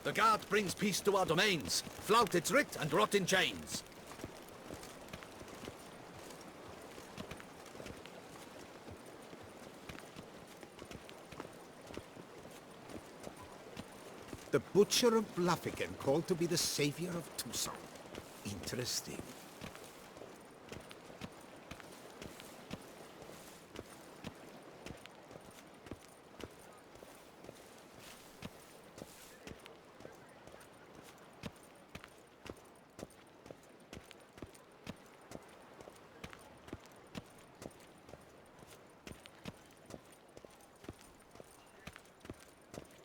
The guard brings peace to our domains. Flout its writ and rot in chains. The Butcher of Bluffigan called to be the savior of Tucson. Interesting.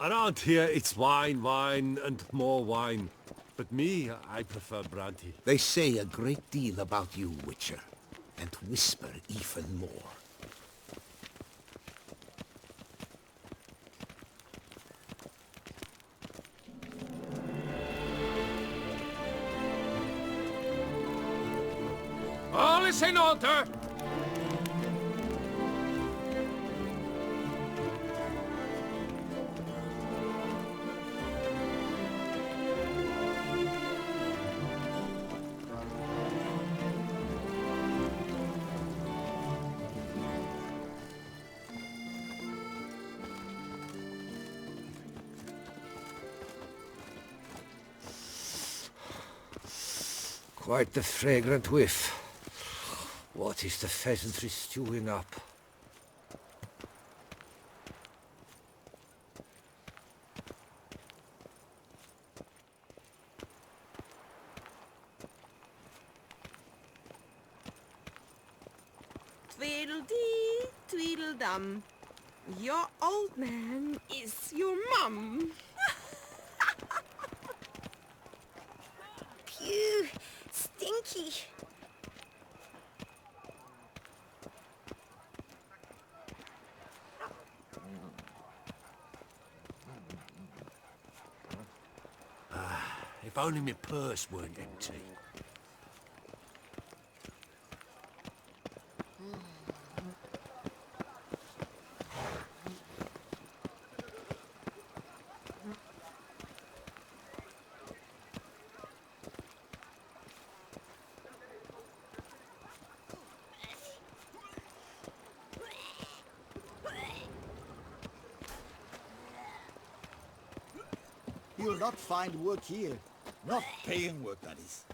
Around here, it's wine, wine, and more wine. But me, I prefer brandy. They say a great deal about you, Witcher, and whisper even more. All is in order! Quite the fragrant whiff. What is the pheasantry stewing up? Tweedledee, tweedledum. Your old man is your mum. Phew, stinky. If only my purse weren't empty. You'll not find work here. Not paying work, that is.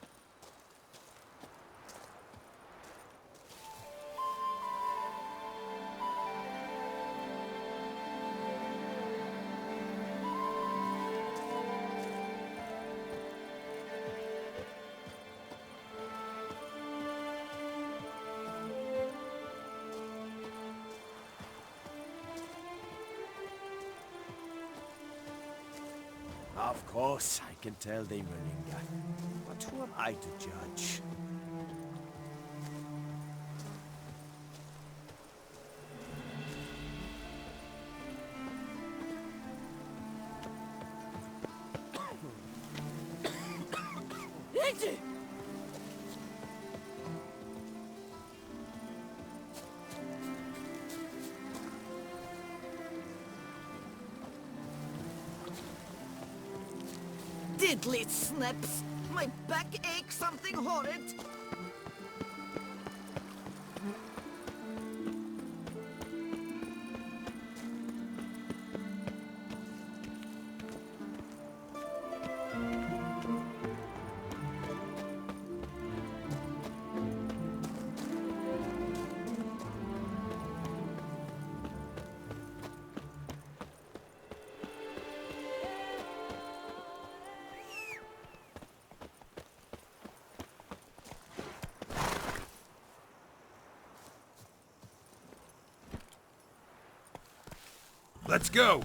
Of course, I can tell they Moringa. But who am I to judge? Diddly snips! My back aches something horrid! Let's go!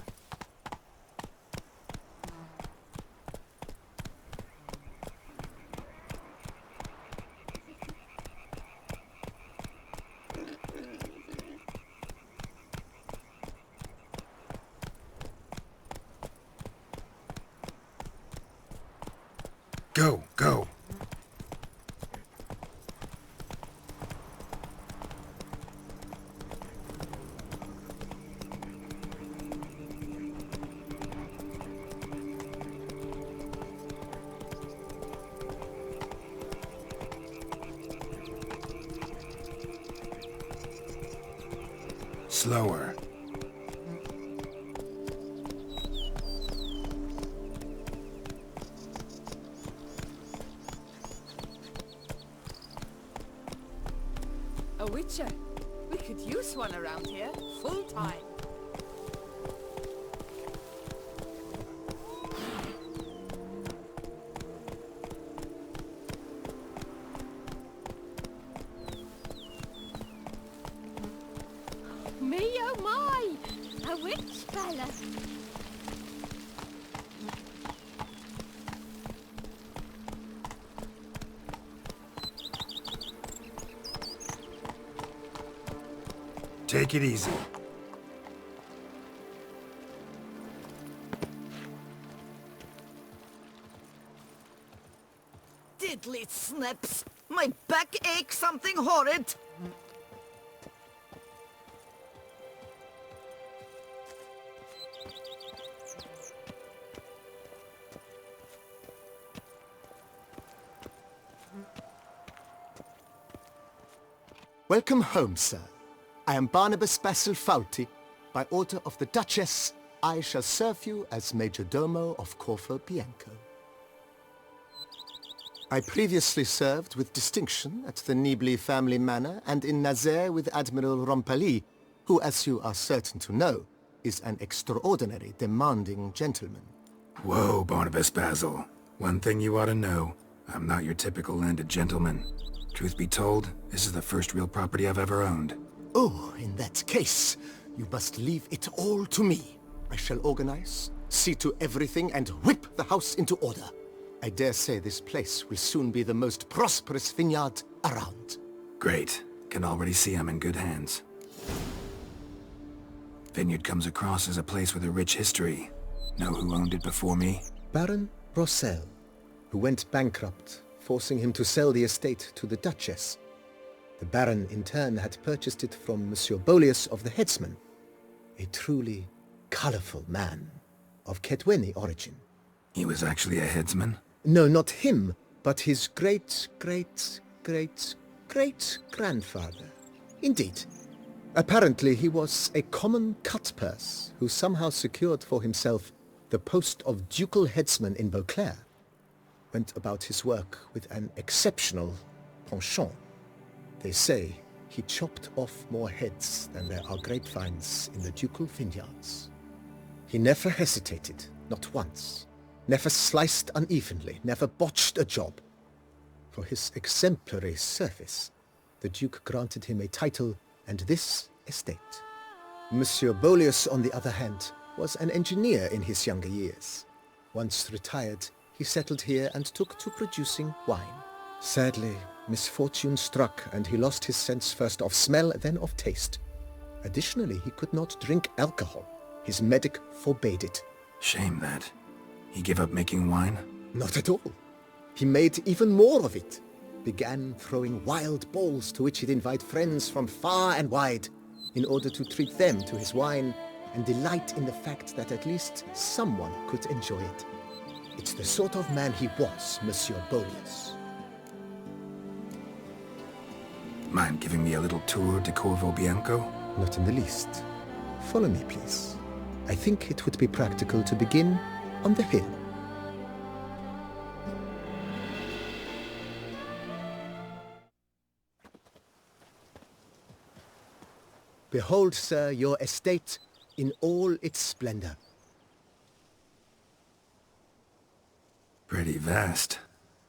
Go, go! Slower. A witcher. We could use one around here, full time. Me oh my! A witch fella. Take it easy. Diddly snaps! My back aches something horrid! Welcome home, sir. I am Barnabas Basil Fawlty. By order of the Duchess, I shall serve you as Major Domo of Corvo Bianco. I previously served with distinction at the Nibli family manor and in Nazaire with Admiral Rompali, who, as you are certain to know, is an extraordinary demanding gentleman. Whoa, Barnabas Basil. One thing you ought to know. I'm not your typical landed gentleman. Truth be told, this is the first real property I've ever owned. Oh, in that case, you must leave it all to me. I shall organize, see to everything, and whip the house into order. I dare say this place will soon be the most prosperous vineyard around. Great. Can already see I'm in good hands. Vineyard comes across as a place with a rich history. Know who owned it before me? Baron Rossel, who went bankrupt, forcing him to sell the estate to the Duchess. The Baron, in turn, had purchased it from Monsieur Bolius of the Headsman, a truly colorful man of Ketweni origin. He was actually a headsman? No, not him, but his great-great-great-great-grandfather. Indeed. Apparently he was a common cut-purse who somehow secured for himself the post of ducal headsman in Beauclair. Went about his work with an exceptional penchant. They say he chopped off more heads than there are grapevines in the ducal vineyards. He never hesitated, not once. Never sliced unevenly, never botched a job. For his exemplary service, the Duke granted him a title and this estate. Monsieur Bolius, on the other hand, was an engineer in his younger years. Once retired, he settled here and took to producing wine. Sadly, misfortune struck and he lost his sense first of smell, then of taste. Additionally, he could not drink alcohol. His medic forbade it. Shame that. He gave up making wine? Not at all. He made even more of it. Began throwing wild balls to which he'd invite friends from far and wide in order to treat them to his wine and delight in the fact that at least someone could enjoy it. It's the sort of man he was, Monsieur Bolius. Mind giving me a little tour de Corvo Bianco? Not in the least. Follow me, please. I think it would be practical to begin on the hill. Behold, sir, your estate in all its splendor. Pretty vast.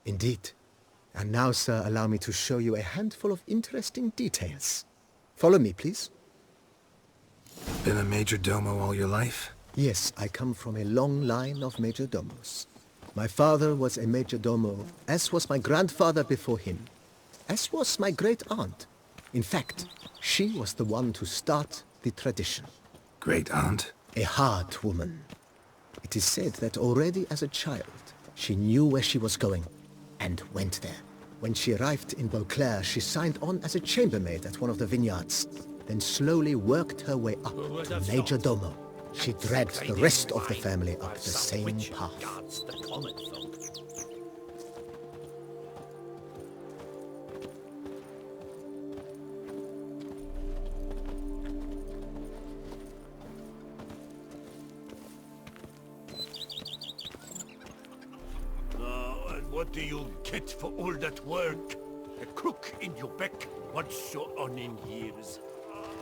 Indeed. And now, sir, allow me to show you a handful of interesting details. Follow me, please. Been a major domo all your life? Yes, I come from a long line of major domos. My father was a major domo, as was my grandfather before him, as was my great-aunt. In fact, she was the one to start the tradition. Great-aunt? A hard woman. It is said that already as a child, she knew where she was going, and went there. When she arrived in Beauclair, she signed on as a chambermaid at one of the vineyards, then slowly worked her way up to major domo. She dragged the rest of the family up the same path. What do you get for all that work? A crook in your back once you're on in years.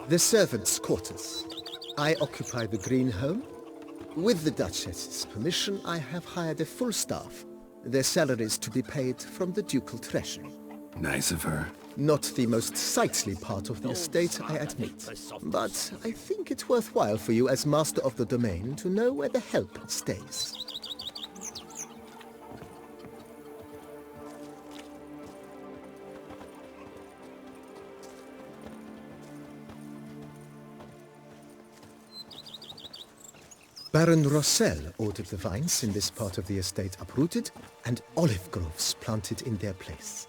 The servants' quarters. I occupy the green home. With the Duchess's permission, I have hired a full staff. Their salaries to be paid from the ducal treasury. Nice of her. Not the most sightly part of the estate, I admit. But I think it's worthwhile for you as master of the domain to know where the help stays. Baron Rossel ordered the vines in this part of the estate uprooted and olive groves planted in their place.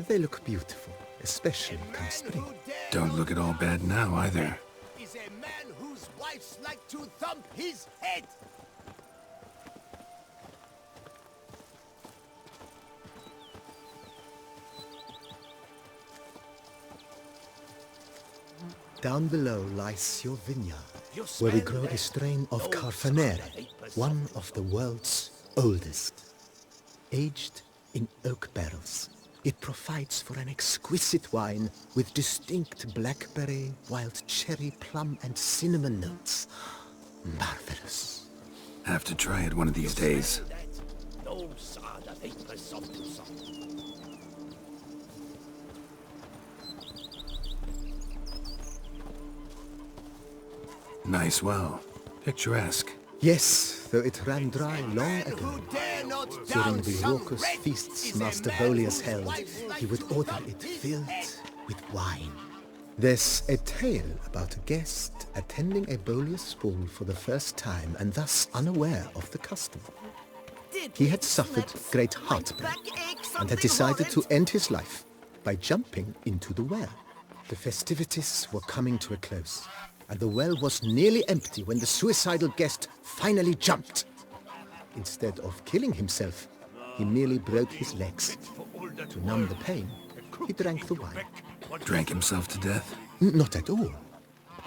They look beautiful, especially come spring. Don't look at all bad now, either. Is a man whose wives like to thump his head. Down below lies your vineyard, where we grow a strain of Carfanere, one of the world's oldest. Aged in oak barrels, it provides for an exquisite wine with distinct blackberry, wild cherry, plum, and cinnamon notes. Marvelous. Have to try it one of these days. Nice well. Picturesque. Yes, though it ran dry long ago. During the raucous feasts Master Volius held, he would order it filled with wine. There's a tale about a guest attending a Bolius ball for the first time and thus unaware of the custom. He had suffered great heartbreak and had decided to end his life by jumping into the well. The festivities were coming to a close, and the well was nearly empty when the suicidal guest finally jumped. Instead of killing himself, he merely broke his legs. To numb the pain, he drank the wine. Drank himself to death? Not at all.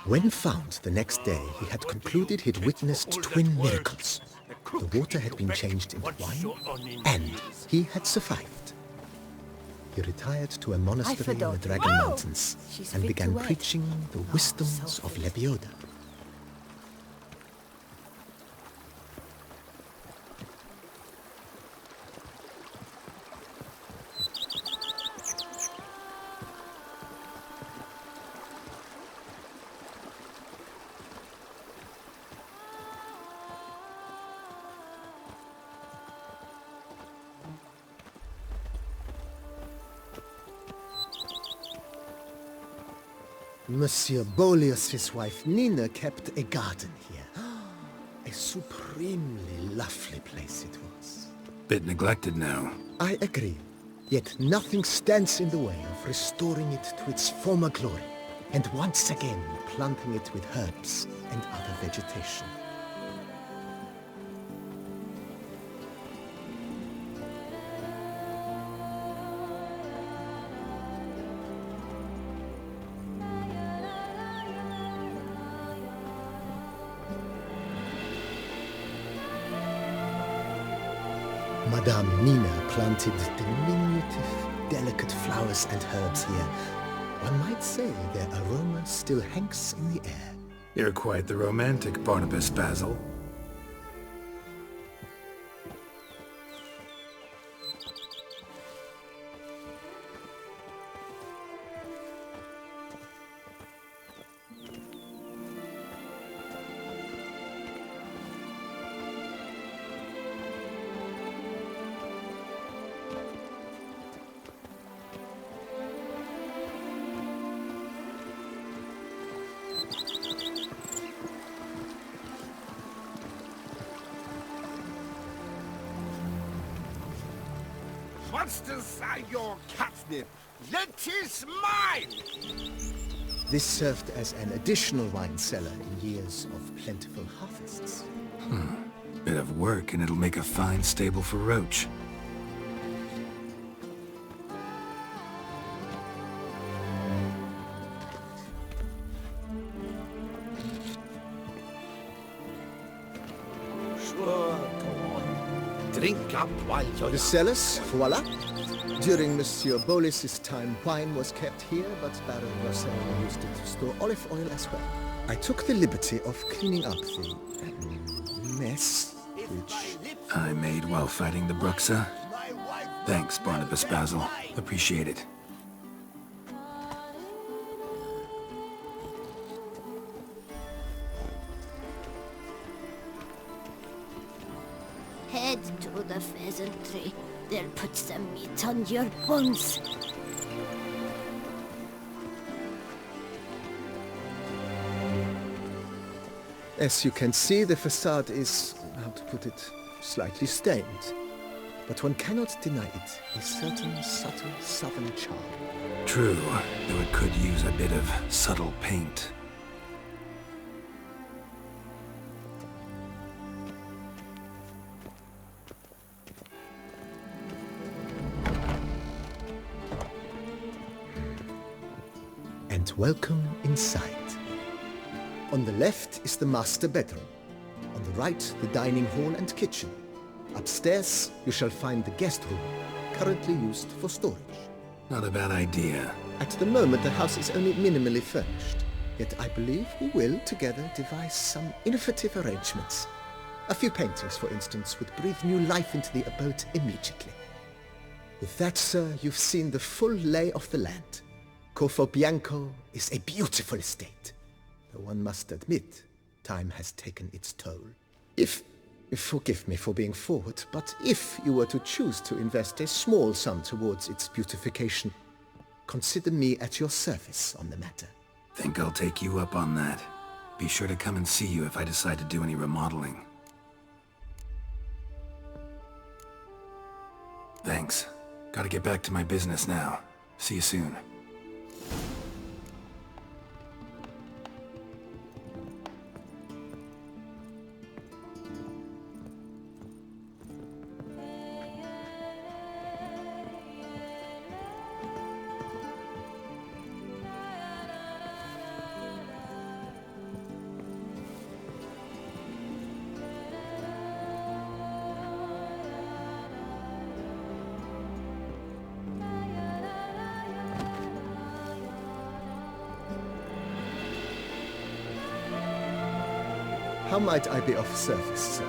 When found the next day, he had concluded he'd witnessed twin miracles. The water had been changed into wine, and he had survived. He retired to a monastery in the Dragon Mountains and began preaching the wisdoms of Lebioda. Monsieur Bolius's wife Nina kept a garden here. A supremely lovely place it was. Bit neglected now. I agree. Yet nothing stands in the way of restoring it to its former glory, and once again planting it with herbs and other vegetation. Madame Nina planted diminutive, delicate flowers and herbs here. One might say their aroma still hangs in the air. You're quite the romantic, Barnabas Basil. Monsters are your catnip. That is mine! This served as an additional wine cellar in years of plentiful harvests. Bit of work and it'll make a fine stable for Roach. Sure, go on. Drink up while you're The cellars, voila. During Monsieur Bolis's time, wine was kept here, but Baron Russell used it to store olive oil as well. I took the liberty of cleaning up the mess, which... I made while fighting the Bruxa. Thanks, Barnabas Basil. Appreciate it. Head to the pheasantry. They'll put some meat on your bones. As you can see, the facade is, how to put it, slightly stained. But one cannot deny it, a certain subtle southern charm. True, though it could use a bit of subtle paint. And welcome inside. On the left is the master bedroom. On the right, the dining hall and kitchen. Upstairs, you shall find the guest room, currently used for storage. Not a bad idea. At the moment, the house is only minimally furnished. Yet I believe we will, together, devise some innovative arrangements. A few paintings, for instance, would breathe new life into the abode immediately. With that, sir, you've seen the full lay of the land. Corvo Bianco is a beautiful estate. Though one must admit, time has taken its toll. Forgive me for being forward, but if you were to choose to invest a small sum towards its beautification, consider me at your service on the matter. Think I'll take you up on that. Be sure to come and see you if I decide to do any remodeling. Thanks. Gotta get back to my business now. See you soon. How might I be of service, sir?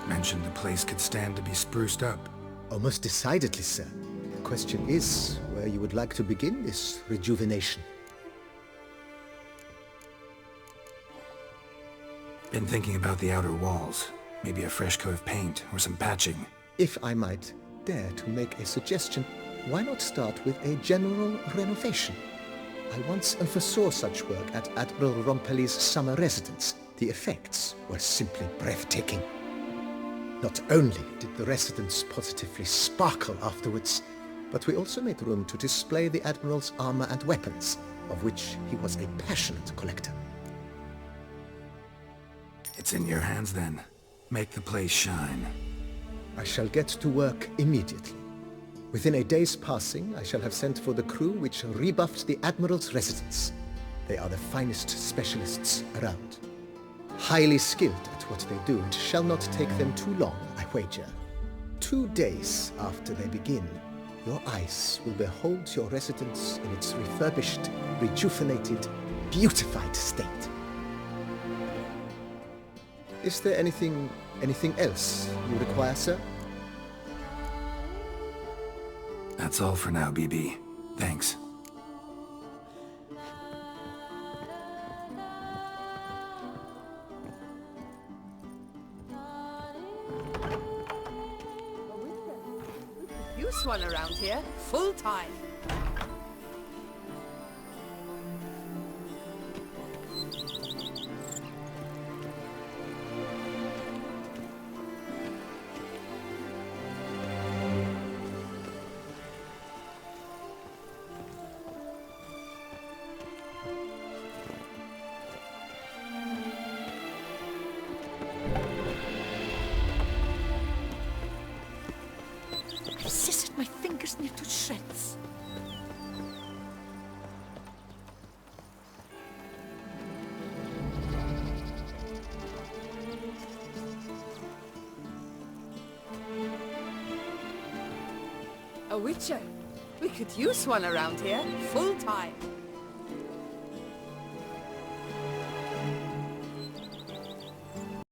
Mentioned the place could stand to be spruced up. Oh, most decidedly, sir. The question is where you would like to begin this rejuvenation. Been thinking about the outer walls. Maybe a fresh coat of paint or some patching. If I might dare to make a suggestion, why not start with a general renovation? I once oversaw such work at Admiral Rompelli's summer residence. The effects were simply breathtaking. Not only did the residence positively sparkle afterwards, but we also made room to display the Admiral's armor and weapons, of which he was a passionate collector. It's in your hands then. Make the place shine. I shall get to work immediately. Within a day's passing, I shall have sent for the crew which rebuffed the Admiral's residence. They are the finest specialists around. Highly skilled at what they do, it shall not take them too long, I wager. 2 days after they begin, your eyes will behold your residence in its refurbished, rejuvenated, beautified state. Is there anything else you require, sir? That's all for now, BB. Thanks. Use one around here, full time. I've scissored my fingers near to shreds. A witcher. We could use one around here, full time.